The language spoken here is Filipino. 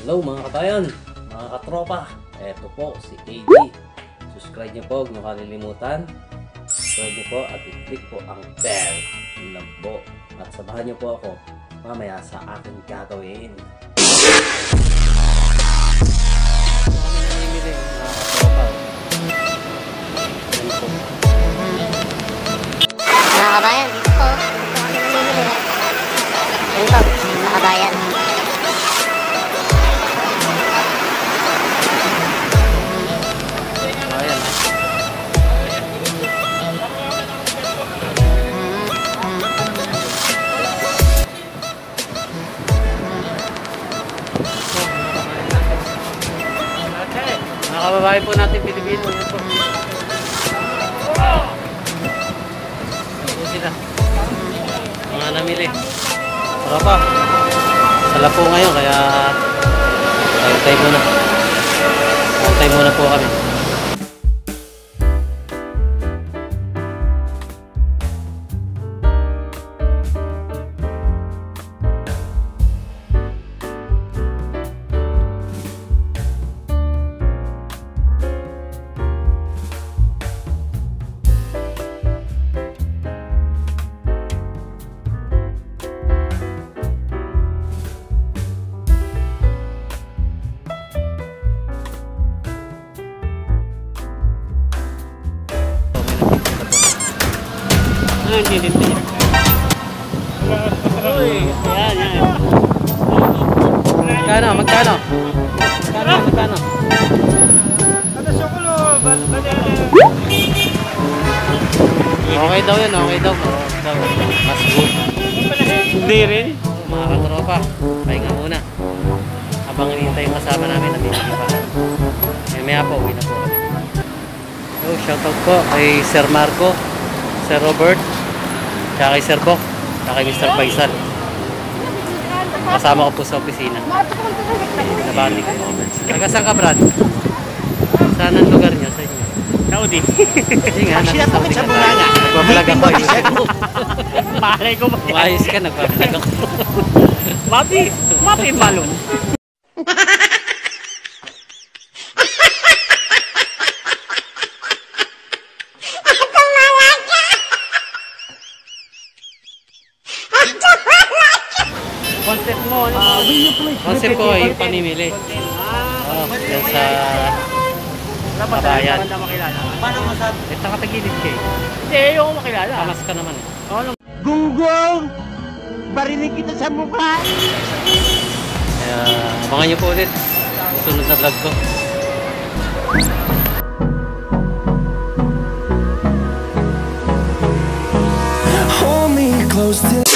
Hello mga katayan, mga katropa. Eto po si AD. Subscribe nyo po, huwag nyo kalilimutan. Subscribe nyo po at i-click po ang bell. Yun lang po. At sabahan nyo po ako mamaya sa aking gagawin. Kami namimili mga katropa. Yan po. Mga kabayan, dito po. Dito kami namimili. Yan po, mga kabayan. Mga kababae po natin Pilipino, yan po. Yan po sila. Mga namili. Tara pa. Sala po ngayon, kaya tayo muna. Tayo muna po kami. Hindi. Uy, yan. Magkano? Okay daw yun, okay daw. Mas good. Hindi rin. Mga katropa, pahinga muna. Habang hinihintay yung kasama namin na pinilipahan. Maya po, uwi na po. So, shoutout po kay Sir Marco, Sir Robert, tsaka kay Sir Bok, tsaka kay Mr. Faisal. Kasama ko po sa opisina. Nabati ko po. Taga saan ka, Brad? Saan ang lugar niyo sa inyo? Saudi. Hindi nga, Sila po sa Bulaga. nagbabalag ako. Malay ko ba? Maayos ka, nagbabalag ako. Mapi malong. Concept mo, Concept ko ay panimili. Yan sa kabayan. Paano masabi? Nakatagilid kayo. Hindi, ayoko makilala. Kamas ka naman eh. Gunggong! Barinig kita sa mukha! Kaya abangan nyo po ulit. Sunod na vlog ko. Hold me close till